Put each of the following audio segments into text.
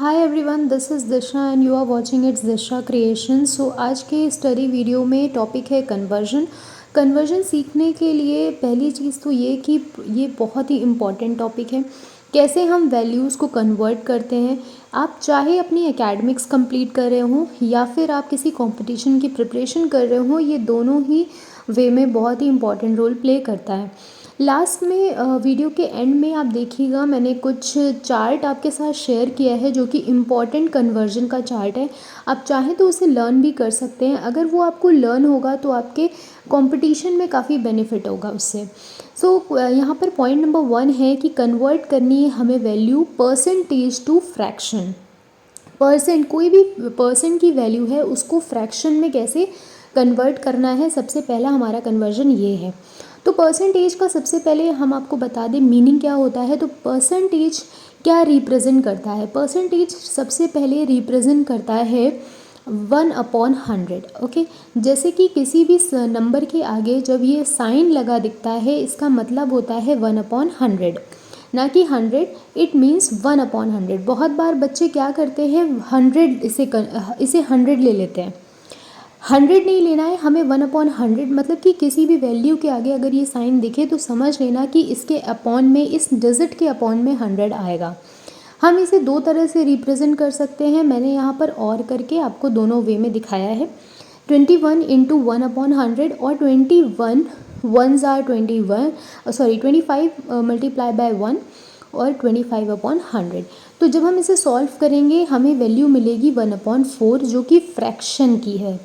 Hi everyone, this is Disha and you are watching it's Disha creation. सो आज के study video में टॉपिक है कन्वर्जन। कन्वर्जन सीखने के लिए पहली चीज़ तो ये कि ये बहुत ही इम्पॉर्टेंट टॉपिक है। कैसे हम वैल्यूज़ को कन्वर्ट करते हैं। आप चाहे अपनी एकेडमिक्स कंप्लीट कर रहे हों या फिर आप किसी कंपटीशन की प्रिपरेशन कर रहे हों, ये दोनों ही वे में बहुत ही इम्पॉर्टेंट रोल प्ले करता है। लास्ट में वीडियो के एंड में आप देखिएगा, मैंने कुछ चार्ट आपके साथ शेयर किया है जो कि इम्पॉर्टेंट कन्वर्जन का चार्ट है। आप चाहें तो उसे लर्न भी कर सकते हैं। अगर वो आपको लर्न होगा तो आपके कंपटीशन में काफ़ी बेनिफिट होगा उससे। यहाँ पर पॉइंट नंबर 1 है कि कन्वर्ट करनी है हमें वैल्यू परसेंटेज टू फ्रैक्शन। कोई भी परसेंट की वैल्यू है उसको फ्रैक्शन में कैसे कन्वर्ट करना है, सबसे पहला हमारा कन्वर्जन ये है। तो परसेंटेज का सबसे पहले हम आपको बता दें मीनिंग क्या होता है। तो परसेंटेज क्या रिप्रेजेंट करता है। परसेंटेज सबसे पहले रिप्रेजेंट करता है 1/100। ओके, जैसे कि किसी भी नंबर के आगे जब ये साइन लगा दिखता है, इसका मतलब होता है 1/100, ना कि 100। It means 1/100। बहुत बार बच्चे क्या करते हैं, 100 इसे 100 ले लेते हैं। 100 नहीं लेना है हमें, 1/100 मतलब कि किसी भी वैल्यू के आगे अगर ये साइन दिखे तो समझ लेना कि इसके अपॉन में, इस डिजिट के अपॉन में 100 आएगा। हम इसे दो तरह से रिप्रेजेंट कर सकते हैं। मैंने यहाँ पर और करके आपको दोनों वे में दिखाया है। 21 इंटू 1/100 और 21 1s आर 25 मल्टीप्लाई बाय 1 और 25/100। तो जब हम इसे सॉल्व करेंगे हमें वैल्यू मिलेगी 1/4 जो कि फ्रैक्शन की है।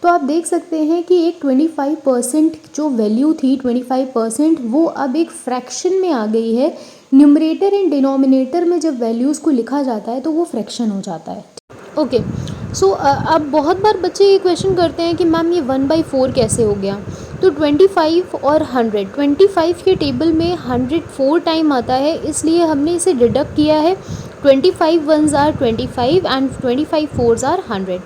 तो आप देख सकते हैं कि एक 25% जो वैल्यू थी 25%, वो अब एक फ्रैक्शन में आ गई है। न्यूमरेटर एंड डिनोमिनेटर में जब वैल्यूज़ को लिखा जाता है तो वो फ्रैक्शन हो जाता है। ओके, सो अब बहुत बार बच्चे ये क्वेश्चन करते हैं कि मैम ये 1/4 कैसे हो गया। तो 25 और 100, 25 के टेबल में 100 4 टाइम आता है, इसलिए हमने इसे डिडक्ट किया है। 25 1s are 25 and 25 4s are 100।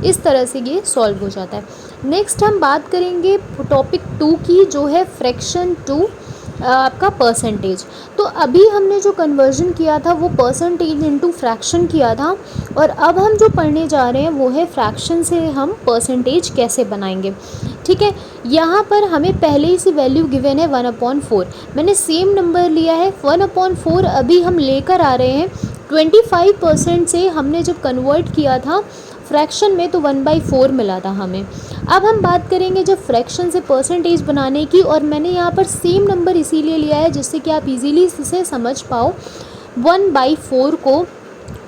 इस तरह से ये सॉल्व हो जाता है। नेक्स्ट हम बात करेंगे टॉपिक 2 की, जो है फ्रैक्शन टू आपका परसेंटेज। तो अभी हमने जो कन्वर्जन किया था वो परसेंटेज इनटू फ्रैक्शन किया था, और अब हम जो पढ़ने जा रहे हैं वो है फ्रैक्शन से हम परसेंटेज कैसे बनाएंगे। ठीक है, यहाँ पर हमें पहले ही से वैल्यू गिवन है 1/4। मैंने सेम नंबर लिया है 1/4, अभी हम लेकर आ रहे हैं 25% से। हमने जब कन्वर्ट किया था फ्रैक्शन में तो 1/4 मिला था हमें। अब हम बात करेंगे जब फ्रैक्शन से परसेंटेज बनाने की, और मैंने यहाँ पर सेम नंबर इसीलिए लिया है जिससे कि आप इजीली इसे समझ पाओ 1/4 को।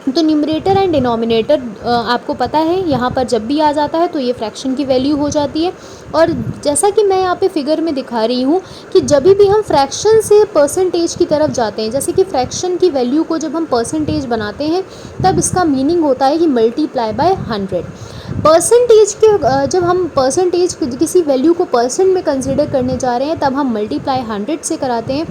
तो न्यूमरेटर एंड डिनोमिनेटर आपको पता है यहाँ पर जब भी आ जाता है तो ये फ्रैक्शन की वैल्यू हो जाती है। और जैसा कि मैं यहाँ पे फिगर में दिखा रही हूँ कि जब भी हम फ्रैक्शन से परसेंटेज की तरफ जाते हैं, जैसे कि फ्रैक्शन की वैल्यू को जब हम परसेंटेज बनाते हैं तब इसका मीनिंग होता है कि मल्टीप्लाई बाय 100। परसेंटेज के जब हम परसेंटेज किसी वैल्यू को परसेंट में कंसिडर करने जा रहे हैं तब हम मल्टीप्लाई 100 से कराते हैं,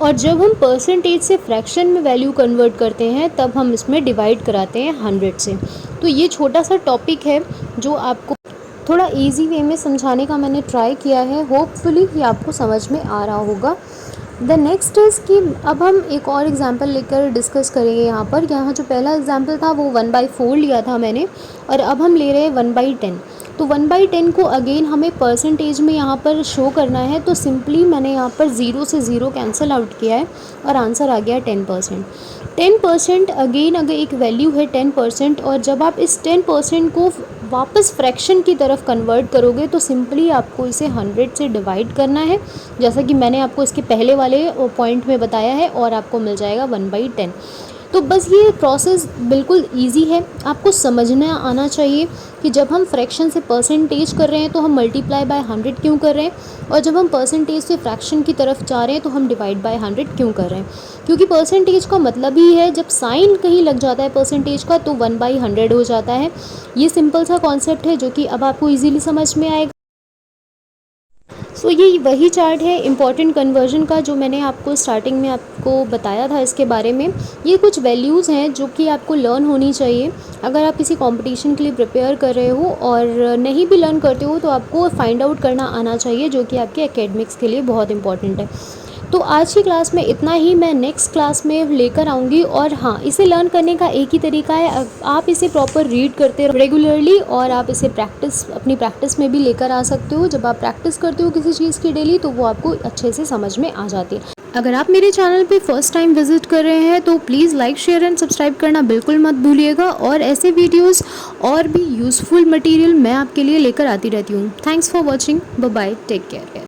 और जब हम परसेंटेज से फ्रैक्शन में वैल्यू कन्वर्ट करते हैं तब हम इसमें डिवाइड कराते हैं 100 से। तो ये छोटा सा टॉपिक है जो आपको थोड़ा इजी वे में समझाने का मैंने ट्राई किया है। होपफुली ये आपको समझ में आ रहा होगा। द नेक्स्ट इज़ कि अब हम एक और एग्जांपल लेकर डिस्कस करेंगे। यहाँ जो पहला एग्जांपल था वो 1/4 लिया था मैंने, और अब हम ले रहे हैं 1/10। तो 1/10 को अगेन हमें परसेंटेज में यहाँ पर शो करना है, तो सिंपली मैंने यहाँ पर 0 से 0 कैंसिल आउट किया है और आंसर आ गया 10%। 10% अगेन अगर एक वैल्यू है 10%, और जब आप इस 10% को वापस फ्रैक्शन की तरफ कन्वर्ट करोगे तो सिंपली आपको इसे 100 से डिवाइड करना है, जैसा कि मैंने आपको इसके पहले वाले पॉइंट में बताया है, और आपको मिल जाएगा 1/10। तो बस ये प्रोसेस बिल्कुल इजी है, आपको समझना आना चाहिए कि जब हम फ्रैक्शन से परसेंटेज कर रहे हैं तो हम मल्टीप्लाई बाय 100 क्यों कर रहे हैं, और जब हम परसेंटेज से फ्रैक्शन की तरफ जा रहे हैं तो हम डिवाइड बाय 100 क्यों कर रहे हैं। क्योंकि परसेंटेज का मतलब ही है जब साइन कहीं लग जाता है परसेंटेज का तो 1/100 हो जाता है। ये सिंपल सा कॉन्सेप्ट है जो कि अब आपको ईजिली समझ में आएगा। सो ये वही चार्ट है इम्पॉर्टेंट कन्वर्जन का जो मैंने आपको स्टार्टिंग में आपको बताया था इसके बारे में। ये कुछ वैल्यूज़ हैं जो कि आपको लर्न होनी चाहिए अगर आप किसी कंपटीशन के लिए प्रिपेयर कर रहे हो, और नहीं भी लर्न करते हो तो आपको फाइंड आउट करना आना चाहिए, जो कि आपके एकेडमिक्स के लिए बहुत इंपॉर्टेंट है। तो आज की क्लास में इतना ही, मैं नेक्स्ट क्लास में लेकर आऊँगी। और हाँ, इसे लर्न करने का एक ही तरीका है, आप इसे प्रॉपर रीड करते रहो रेगुलरली, और आप इसे अपनी प्रैक्टिस में भी लेकर आ सकते हो। जब आप प्रैक्टिस करते हो किसी चीज़ की डेली, तो वो आपको अच्छे से समझ में आ जाती है। अगर आप मेरे चैनल पे फर्स्ट टाइम विजिट कर रहे हैं तो please like, share and subscribe करना बिल्कुल मत भूलिएगा, और ऐसे वीडियोस और भी यूज़फुल मटेरियल मैं आपके लिए लेकर आती रहती हूँ। Thanks for watching, bye bye, take care.